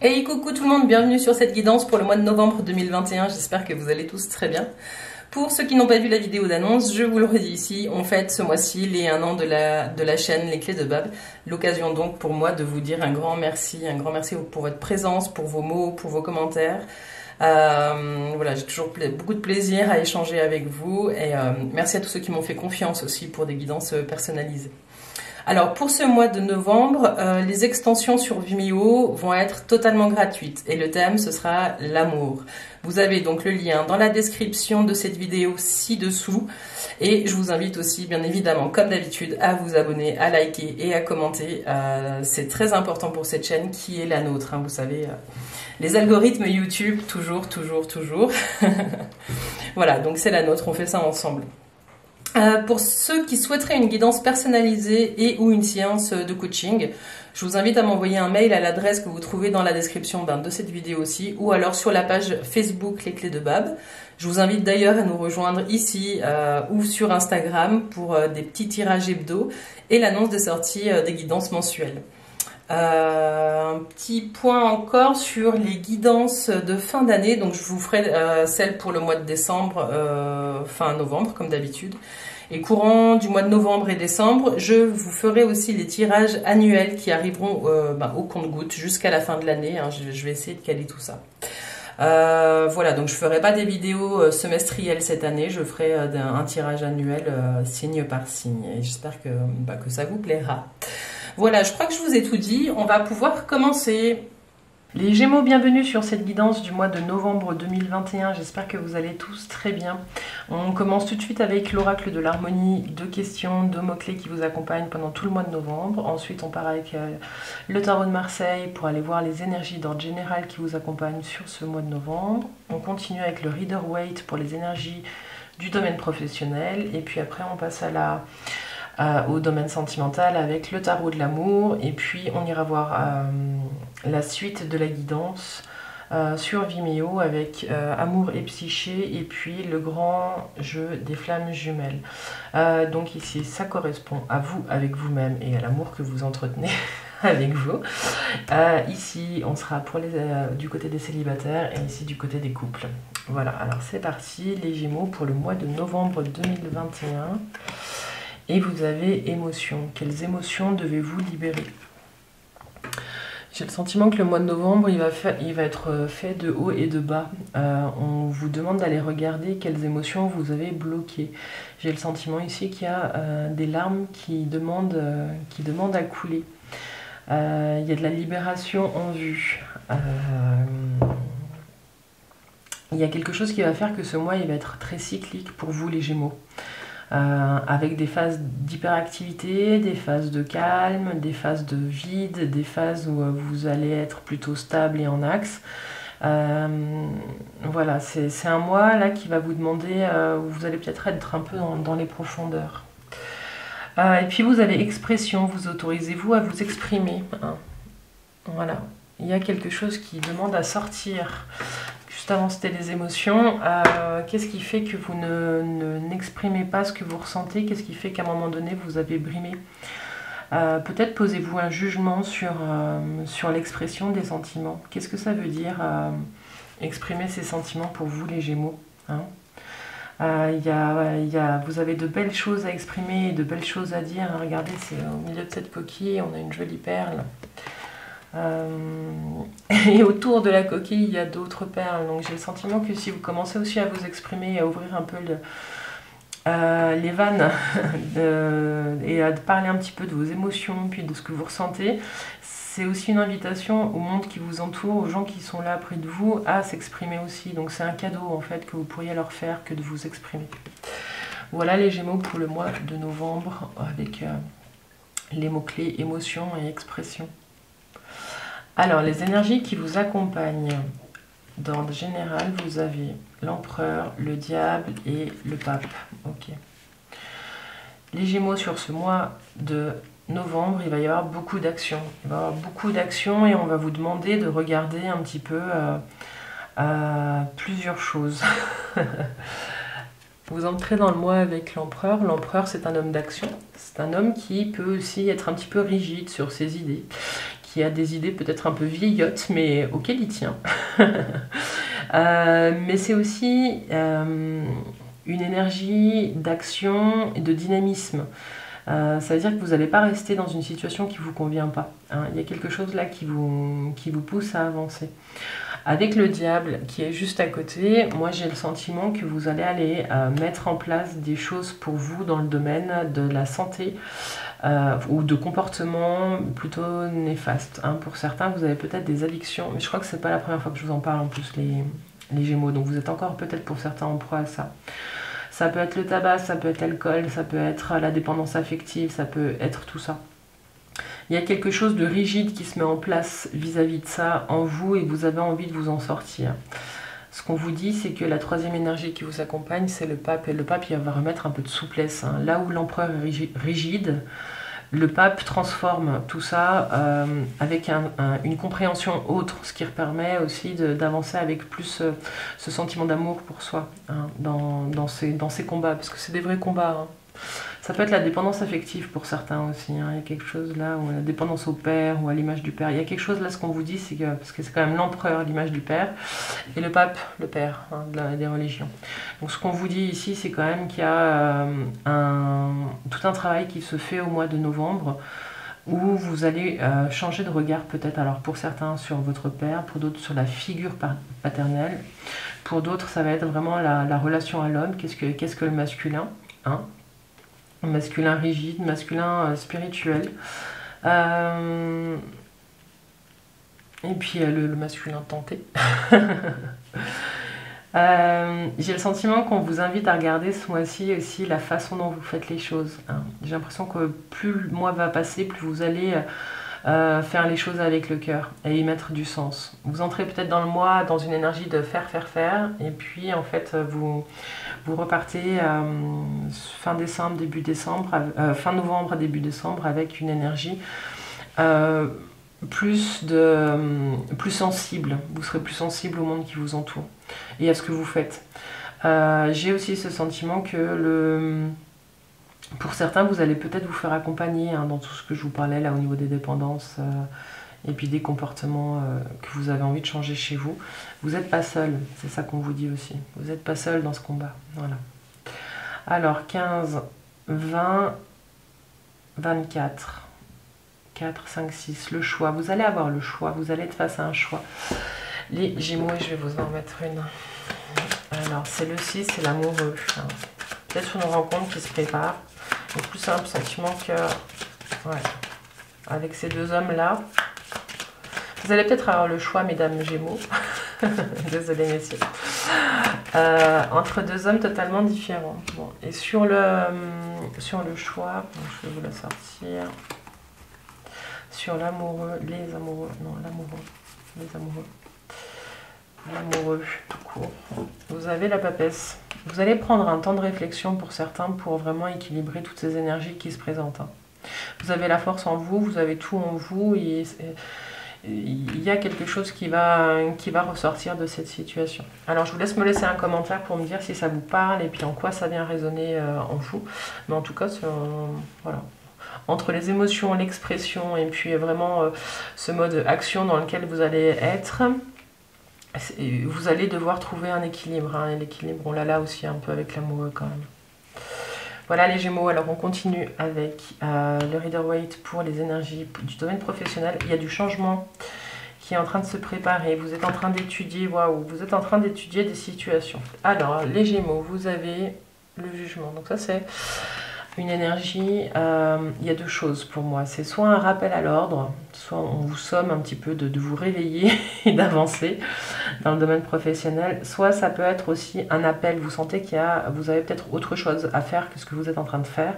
Hey coucou tout le monde, bienvenue sur cette guidance pour le mois de novembre 2021, j'espère que vous allez tous très bien. Pour ceux qui n'ont pas vu la vidéo d'annonce, je vous le redis ici, on fête ce mois-ci les 1 an de la chaîne Les Clés de Bab. L'occasion donc pour moi de vous dire un grand merci pour votre présence, pour vos mots, pour vos commentaires. Voilà, j'ai toujours beaucoup de plaisir à échanger avec vous et merci à tous ceux qui m'ont fait confiance aussi pour des guidances personnalisées. Alors pour ce mois de novembre, les extensions sur Vimeo vont être totalement gratuites et le thème ce sera l'amour. Vous avez donc le lien dans la description de cette vidéo ci-dessous et je vous invite aussi bien évidemment comme d'habitude à vous abonner, à liker et à commenter. C'est très important pour cette chaîne qui est la nôtre, hein, vous savez, les algorithmes YouTube toujours. Voilà, donc c'est la nôtre, on fait ça ensemble. Pour ceux qui souhaiteraient une guidance personnalisée et ou une séance de coaching, je vous invite à m'envoyer un mail à l'adresse que vous trouvez dans la description de cette vidéo aussi, ou alors sur la page Facebook Les Clés de Bab. Je vous invite d'ailleurs à nous rejoindre ici ou sur Instagram pour des petits tirages hebdo et l'annonce des sorties des guidances mensuelles. Un petit point encore sur les guidances de fin d'année, donc je vous ferai celle pour le mois de décembre, fin novembre comme d'habitude. Et courant du mois de novembre et décembre, je vous ferai aussi les tirages annuels qui arriveront au compte-gouttes jusqu'à la fin de l'année. Hein, je vais essayer de caler tout ça. Voilà, donc je ferai pas des vidéos semestrielles cette année, je ferai un tirage annuel signe par signe. Et j'espère que ça vous plaira. Voilà, je crois que je vous ai tout dit, on va pouvoir commencer. Les Gémeaux, bienvenue sur cette guidance du mois de novembre 2021, j'espère que vous allez tous très bien. On commence tout de suite avec l'oracle de l'harmonie, 2 questions, 2 mots-clés qui vous accompagnent pendant tout le mois de novembre. Ensuite, on part avec le tarot de Marseille pour aller voir les énergies d'ordre général qui vous accompagnent sur ce mois de novembre. On continue avec le Rider-Waite pour les énergies du domaine professionnel. Et puis après, on passe au domaine sentimental avec le tarot de l'amour et puis on ira voir la suite de la guidance sur Vimeo avec amour et psyché et puis le grand jeu des flammes jumelles. Donc ici ça correspond à vous avec vous-même et à l'amour que vous entretenez avec vous. Ici on sera pour du côté des célibataires et ici du côté des couples. Voilà, alors c'est parti les Gémeaux pour le mois de novembre 2021. Et vous avez émotion. Quelles émotions devez-vous libérer? J'ai le sentiment que le mois de novembre, il va être fait de haut et de bas. On vous demande d'aller regarder quelles émotions vous avez bloquées. J'ai le sentiment ici qu'il y a des larmes qui demandent à couler. Il y a de la libération en vue. Il y a quelque chose qui va faire que ce mois, il va être très cyclique pour vous les Gémeaux. Avec des phases d'hyperactivité, des phases de calme, des phases de vide, des phases où vous allez être plutôt stable et en axe. Voilà, c'est un mois là qui va vous demander, où vous allez peut-être être un peu dans les profondeurs. Et puis vous avez expression, vous autorisez-vous à vous exprimer. Hein. Voilà, il y a quelque chose qui demande à sortir. Juste avant, c'était les émotions. Qu'est-ce qui fait que vous n'exprimez pas ce que vous ressentez? Qu'est-ce qui fait qu'à un moment donné, vous avez brimé? Peut-être posez-vous un jugement sur l'expression des sentiments. Qu'est-ce que ça veut dire exprimer ses sentiments pour vous, les Gémeaux, hein? Vous avez de belles choses à exprimer et de belles choses à dire. Regardez, c'est au milieu de cette coquille, on a une jolie perle. Et autour de la coquille il y a d'autres perles, donc j'ai le sentiment que si vous commencez aussi à vous exprimer et à ouvrir un peu les vannes et à parler un petit peu de vos émotions puis de ce que vous ressentez, c'est aussi une invitation au monde qui vous entoure, aux gens qui sont là près de vous à s'exprimer aussi, donc c'est un cadeau en fait que vous pourriez leur faire que de vous exprimer. Voilà les Gémeaux pour le mois de novembre avec les mots-clés émotion et expression. Alors, les énergies qui vous accompagnent, d'ordre général, vous avez l'empereur, le diable et le pape. Ok. Les Gémeaux, sur ce mois de novembre, il va y avoir beaucoup d'actions. Il va y avoir beaucoup d'actions et on va vous demander de regarder un petit peu plusieurs choses. Vous entrez dans le mois avec l'empereur. L'empereur, c'est un homme d'action. C'est un homme qui peut aussi être un petit peu rigide sur ses idées, qui a des idées peut-être un peu vieillottes, mais auxquelles il tient. Mais c'est aussi une énergie d'action et de dynamisme. Ça veut dire que vous n'allez pas rester dans une situation qui ne vous convient pas. Hein. Il y a quelque chose là qui vous pousse à avancer. Avec le diable qui est juste à côté, moi j'ai le sentiment que vous allez aller mettre en place des choses pour vous dans le domaine de la santé ou de comportements plutôt néfastes. Hein. Pour certains, vous avez peut-être des addictions, mais je crois que c'est pas la première fois que je vous en parle en plus, les Gémeaux, donc vous êtes encore peut-être pour certains en proie à ça. Ça peut être le tabac, ça peut être l'alcool, ça peut être la dépendance affective, ça peut être tout ça. Il y a quelque chose de rigide qui se met en place vis-à-vis de ça en vous et vous avez envie de vous en sortir. Ce qu'on vous dit, c'est que la troisième énergie qui vous accompagne, c'est le pape. Et le pape, il va remettre un peu de souplesse. Hein. Là où l'empereur est rigide, le pape transforme tout ça avec une compréhension autre, ce qui permet aussi d'avancer avec plus ce sentiment d'amour pour soi hein, dans ces combats, parce que c'est des vrais combats. Hein. Ça peut être la dépendance affective pour certains aussi. Hein. Il y a quelque chose là, où la dépendance au père ou à l'image du père. Il y a quelque chose là, ce qu'on vous dit, c'est que, parce que c'est quand même l'empereur, l'image du père, et le pape, le père hein, des religions. Donc ce qu'on vous dit ici, c'est quand même qu'il y a tout un travail qui se fait au mois de novembre, où vous allez changer de regard peut-être, alors pour certains sur votre père, pour d'autres sur la figure paternelle, pour d'autres ça va être vraiment la relation à l'homme, qu'est-ce que le masculin hein, masculin rigide, masculin spirituel. Et puis le masculin tenté. J'ai le sentiment qu'on vous invite à regarder ce mois-ci aussi la façon dont vous faites les choses. Hein. J'ai l'impression que plus le mois va passer, plus vous allez faire les choses avec le cœur et y mettre du sens. Vous entrez peut-être dans le mois dans une énergie de faire, et puis en fait vous repartez fin décembre, début décembre, fin novembre, début décembre avec une énergie plus sensible. Vous serez plus sensible au monde qui vous entoure et à ce que vous faites. J'ai aussi ce sentiment que pour certains, vous allez peut-être vous faire accompagner hein, dans tout ce que je vous parlais là au niveau des dépendances et puis des comportements que vous avez envie de changer chez vous. Vous n'êtes pas seul, c'est ça qu'on vous dit aussi. Vous n'êtes pas seul dans ce combat. Voilà. Alors 15, 20, 24, 4, 5, 6, le choix. Vous allez avoir le choix, vous allez être face à un choix. Les Gémeaux, je vais vous en mettre une. Alors c'est le 6, c'est l'amoureux. Hein. Peut-être une rencontre qui se prépare. Le plus simple sentiment que... Ouais. Avec ces deux hommes-là, vous allez peut-être avoir le choix, mesdames Gémeaux. Désolée, messieurs. Entre deux hommes totalement différents. Bon. Et sur le choix, je vais vous la sortir. Sur l'amoureux, les amoureux. Non, l'amoureux. Les amoureux. L'amoureux, tout court. Vous avez la papesse. Vous allez prendre un temps de réflexion pour certains pour vraiment équilibrer toutes ces énergies qui se présentent. Hein. Vous avez la force en vous, vous avez tout en vous et il y a quelque chose qui va ressortir de cette situation. Alors je vous laisse me laisser un commentaire pour me dire si ça vous parle et puis en quoi ça vient résonner en vous. Mais en tout cas, voilà. Entre les émotions, l'expression et puis vraiment ce mode action dans lequel vous allez être, vous allez devoir trouver un équilibre. Hein, et l'équilibre, on l'a là aussi un peu avec l'amoureux quand même. Voilà les Gémeaux, alors on continue avec le Rider-Waite pour les énergies du domaine professionnel. Il y a du changement qui est en train de se préparer. Vous êtes en train d'étudier, waouh, vous êtes en train d'étudier des situations. Alors les Gémeaux, vous avez le jugement. Donc ça c'est une énergie, il y a deux choses pour moi. C'est soit un rappel à l'ordre, soit on vous somme un petit peu de vous réveiller et d'avancer dans le domaine professionnel, soit ça peut être aussi un appel. Vous sentez vous avez peut-être autre chose à faire que ce que vous êtes en train de faire.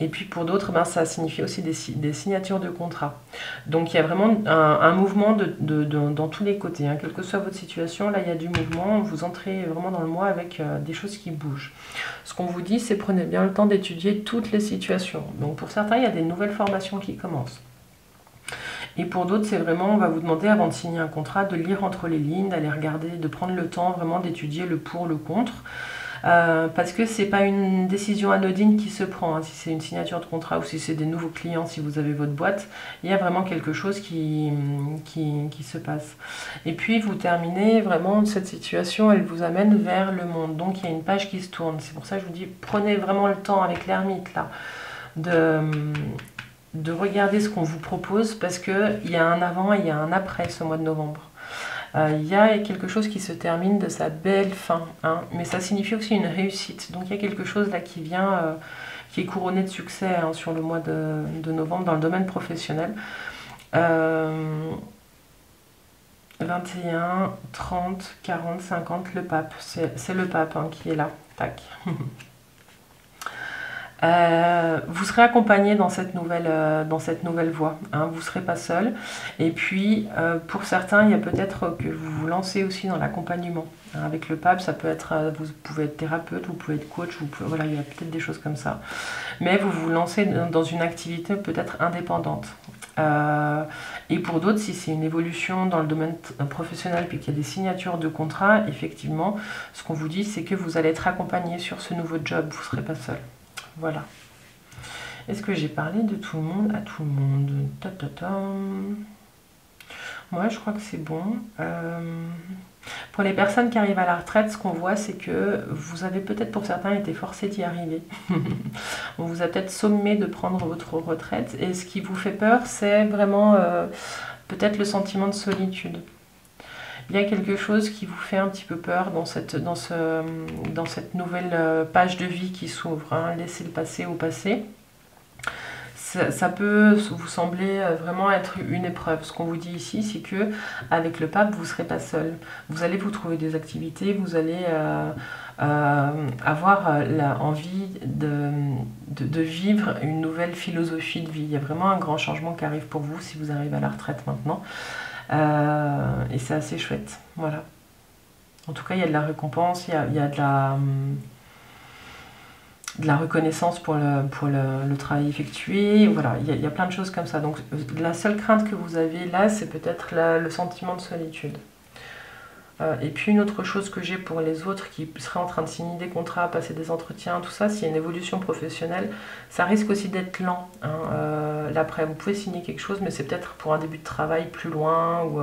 Et puis pour d'autres, ça signifie aussi des signatures de contrats. Donc il y a vraiment un mouvement dans tous les côtés. Hein. Quelle que soit votre situation, là il y a du mouvement. Vous entrez vraiment dans le mois avec des choses qui bougent. Ce qu'on vous dit, c'est prenez bien le temps d'étudier toutes les situations. Donc pour certains, il y a des nouvelles formations qui commencent. Et pour d'autres, c'est vraiment, on va vous demander avant de signer un contrat, de lire entre les lignes, d'aller regarder, de prendre le temps vraiment d'étudier le pour, le contre. parce que c'est pas une décision anodine qui se prend, hein. Si c'est une signature de contrat ou si c'est des nouveaux clients, si vous avez votre boîte, il y a vraiment quelque chose qui se passe. Et puis vous terminez vraiment cette situation, elle vous amène vers le monde. Donc il y a une page qui se tourne. C'est pour ça que je vous dis, prenez vraiment le temps avec l'ermite là de regarder ce qu'on vous propose, parce qu'il y a un avant et il y a un après ce mois de novembre. Il y a quelque chose qui se termine de sa belle fin, hein, mais ça signifie aussi une réussite. Donc il y a quelque chose là qui vient, qui est couronné de succès, hein, sur le mois de novembre dans le domaine professionnel. 21, 30, 40, 50, le pape. C'est le pape, hein, qui est là. Tac. Vous serez accompagné dans cette nouvelle voie, hein, vous ne serez pas seul. Et puis, pour certains, il y a peut-être que vous vous lancez aussi dans l'accompagnement. Hein, avec le pape, ça peut être, vous pouvez être thérapeute, vous pouvez être coach, voilà, il y a peut-être des choses comme ça. Mais vous vous lancez dans une activité peut-être indépendante. Et pour d'autres, si c'est une évolution dans le domaine professionnel puis qu'il y a des signatures de contrats, effectivement, ce qu'on vous dit, c'est que vous allez être accompagné sur ce nouveau job, vous ne serez pas seul. Voilà. Est-ce que j'ai parlé de tout le monde à tout le monde? Moi, je crois que c'est bon. Pour les personnes qui arrivent à la retraite, ce qu'on voit, c'est que vous avez peut-être pour certains été forcés d'y arriver. On vous a peut-être sommé de prendre votre retraite. Et ce qui vous fait peur, c'est vraiment peut-être le sentiment de solitude. Il y a quelque chose qui vous fait un petit peu peur dans cette nouvelle page de vie qui s'ouvre, hein. Laissez le passé au passé. Ça peut vous sembler vraiment être une épreuve. Ce qu'on vous dit ici, c'est que avec le pape, vous ne serez pas seul. Vous allez vous trouver des activités, vous allez avoir envie de vivre une nouvelle philosophie de vie. Il y a vraiment un grand changement qui arrive pour vous si vous arrivez à la retraite maintenant. Et c'est assez chouette, voilà. En tout cas, il y a de la récompense, il y a de la reconnaissance pour le travail effectué, voilà, il y a plein de choses comme ça. Donc la seule crainte que vous avez là, c'est peut-être le sentiment de solitude. Et puis une autre chose que j'ai pour les autres qui seraient en train de signer des contrats, passer des entretiens, tout ça, s'il y a une évolution professionnelle, ça risque aussi d'être lent, hein. Là après, vous pouvez signer quelque chose, mais c'est peut-être pour un début de travail plus loin, ou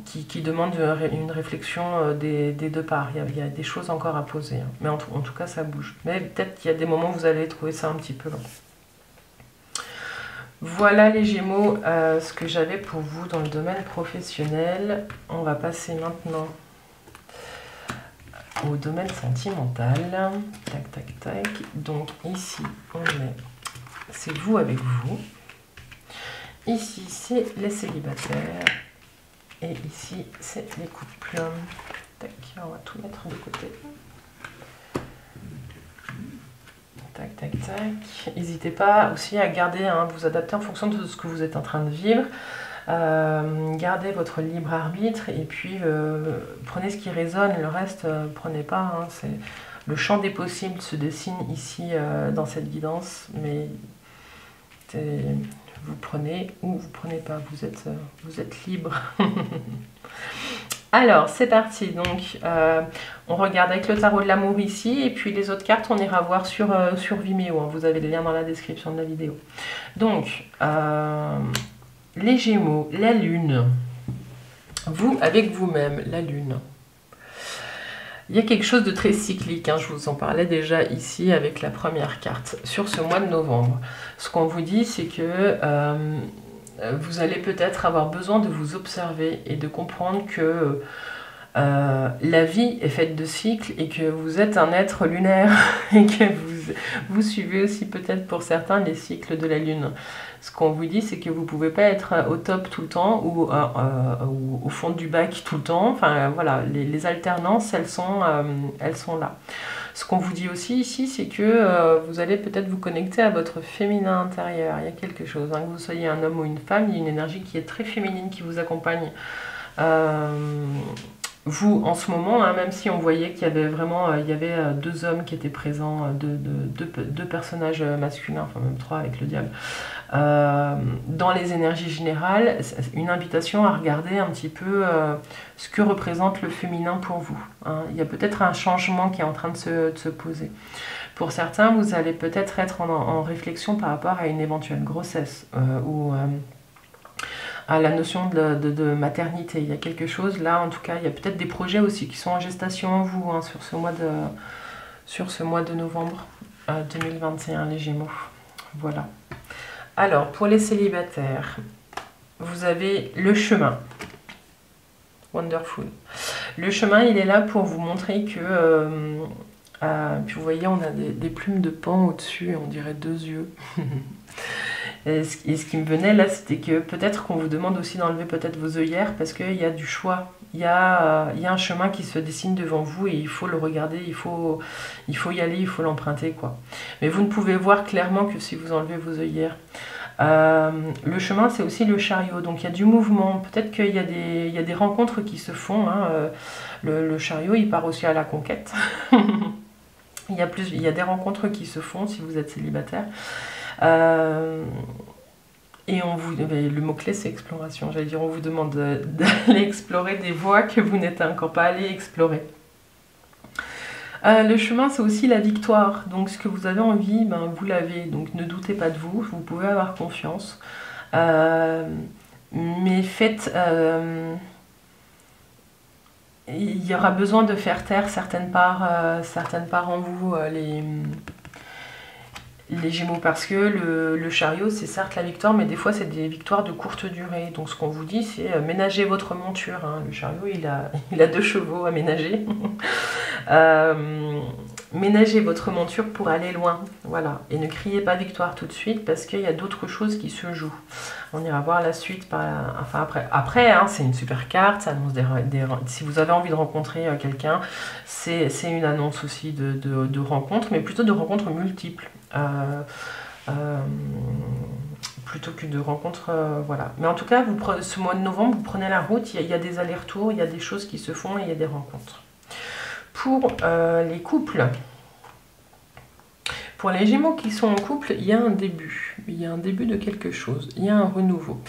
qui demande une réflexion des deux parts. Il y a des choses encore à poser, hein. Mais en tout cas, ça bouge. Mais peut-être qu'il y a des moments où vous allez trouver ça un petit peu long. Voilà les Gémeaux, ce que j'avais pour vous dans le domaine professionnel. On va passer maintenant au domaine sentimental. Tac, tac, tac. Donc ici, c'est vous avec vous. Ici, c'est les célibataires. Et ici, c'est les couples. Tac, on va tout mettre de côté. Tac, tac, tac. N'hésitez pas aussi à garder, hein, vous adapter en fonction de ce que vous êtes en train de vivre. Gardez votre libre arbitre et puis prenez ce qui résonne. Le reste, prenez pas. Hein, le champ des possibles se dessine ici dans cette guidance, mais vous prenez ou vous prenez pas. Vous êtes libre. Alors, c'est parti. Donc, on regarde avec le tarot de l'amour ici. Et puis, les autres cartes, on ira voir sur Vimeo. Hein. Vous avez le lien dans la description de la vidéo. Donc, les Gémeaux, la Lune. Vous, avec vous-même, la Lune. Il y a quelque chose de très cyclique. Hein. Je vous en parlais déjà ici avec la première carte. Sur ce mois de novembre, ce qu'on vous dit, c'est que vous allez peut-être avoir besoin de vous observer et de comprendre que la vie est faite de cycles et que vous êtes un être lunaire et que vous suivez aussi peut-être pour certains les cycles de la Lune. Ce qu'on vous dit, c'est que vous ne pouvez pas être au top tout le temps ou au fond du bac tout le temps. Enfin voilà, les alternances, elles sont là. Ce qu'on vous dit aussi ici, c'est que vous allez peut-être vous connecter à votre féminin intérieur. Il y a quelque chose, hein, que vous soyez un homme ou une femme, il y a une énergie qui est très féminine qui vous accompagne. vous, en ce moment, hein, même si on voyait qu'il y avait vraiment deux hommes qui étaient présents, deux personnages masculins, enfin même trois avec le diable, dans les énergies générales, une invitation à regarder un petit peu ce que représente le féminin pour vous. Hein. Il y a peut-être un changement qui est en train de se poser. Pour certains, vous allez peut-être être en réflexion par rapport à une éventuelle grossesse ou à la notion de maternité. Il y a quelque chose là, en tout cas, il y a peut-être des projets aussi qui sont en gestation en vous hein, sur ce mois de novembre 2021, les Gémeaux. Voilà. Alors, pour les célibataires, vous avez le chemin. Wonderful. Le chemin, il est là pour vous montrer que... puis vous voyez, on a des plumes de pan au-dessus, on dirait deux yeux. Et ce qui me venait là, c'était que peut-être qu'on vous demande aussi d'enlever peut-être vos œillères parce qu'il y a du choix. Il y a un chemin qui se dessine devant vous et il faut le regarder, il faut y aller, il faut l'emprunter, quoi. Mais vous ne pouvez voir clairement que si vous enlevez vos œillères. Le chemin, c'est aussi le chariot, donc il y a du mouvement. Peut-être qu'il y a des rencontres qui se font. Hein. Le chariot, il part aussi à la conquête. Il y a des rencontres qui se font si vous êtes célibataire. Et le mot-clé c'est exploration, j'allais dire on vous demande d'aller explorer des voies que vous n'êtes encore pas allé explorer. Le chemin c'est aussi la victoire, donc ce que vous avez envie, ben, vous l'avez, donc ne doutez pas de vous, vous pouvez avoir confiance. Mais faites... il y aura besoin de faire taire certaines parts en vous, les Gémeaux, parce que le chariot, c'est certes la victoire, mais des fois, c'est des victoires de courte durée. Donc, ce qu'on vous dit, c'est ménager votre monture. Hein. Le chariot, il a 2 chevaux à ménager. Ménagez votre monture pour aller loin. Voilà. Et ne criez pas victoire tout de suite, parce qu'il y a d'autres choses qui se jouent. On ira voir la suite après. Après, hein, c'est une super carte. Ça annonce si vous avez envie de rencontrer quelqu'un, c'est une annonce aussi de rencontres, mais plutôt de rencontres multiples. Plutôt que de rencontres, voilà. Mais en tout cas, ce mois de novembre, vous prenez la route, il y a des allers-retours, il y a des choses qui se font et il y a des rencontres. Pour les couples, pour les Gémeaux qui sont en couple, il y a un début de quelque chose, il y a un renouveau.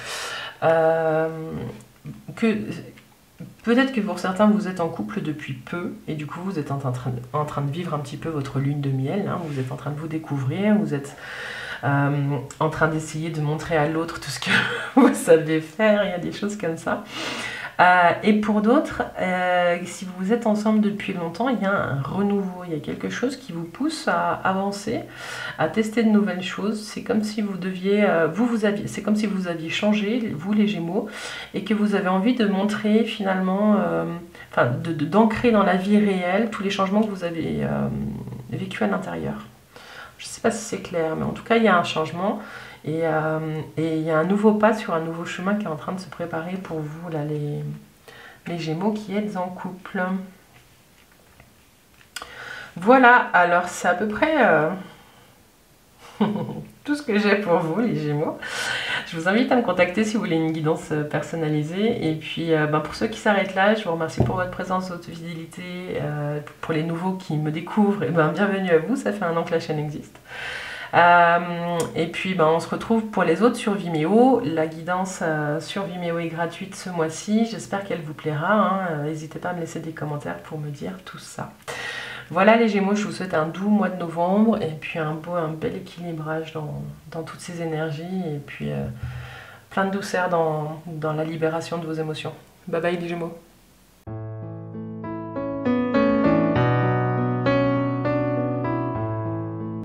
Peut-être que pour certains, vous êtes en couple depuis peu, et du coup, vous êtes en train de vivre un petit peu votre lune de miel, hein, vous êtes en train de vous découvrir, vous êtes en train d'essayer de montrer à l'autre tout ce que vous savez faire, il y a des choses comme ça. Et pour d'autres, si vous êtes ensemble depuis longtemps, il y a un renouveau, il y a quelque chose qui vous pousse à avancer, à tester de nouvelles choses. C'est comme si vous deviez, c'est comme si vous aviez changé, vous les Gémeaux, et que vous avez envie de montrer finalement, d'ancrer dans la vie réelle tous les changements que vous avez vécu à l'intérieur. Je ne sais pas si c'est clair, mais en tout cas, il y a un changement. Et il y a un nouveau pas sur un nouveau chemin qui est en train de se préparer pour vous, là, les Gémeaux qui êtes en couple. Voilà, alors c'est à peu près tout ce que j'ai pour vous, les Gémeaux. Je vous invite à me contacter si vous voulez une guidance personnalisée. Et puis, pour ceux qui s'arrêtent là, je vous remercie pour votre présence, votre fidélité. Pour les nouveaux qui me découvrent, bienvenue à vous, ça fait 1 an que la chaîne existe. Et puis on se retrouve pour les autres sur Vimeo. La guidance sur Vimeo est gratuite ce mois-ci, j'espère qu'elle vous plaira, hein. N'hésitez pas à me laisser des commentaires pour me dire tout ça. Voilà les Gémeaux, je vous souhaite un doux mois de novembre et puis un bel équilibrage dans toutes ces énergies et puis plein de douceur dans la libération de vos émotions. Bye bye les Gémeaux.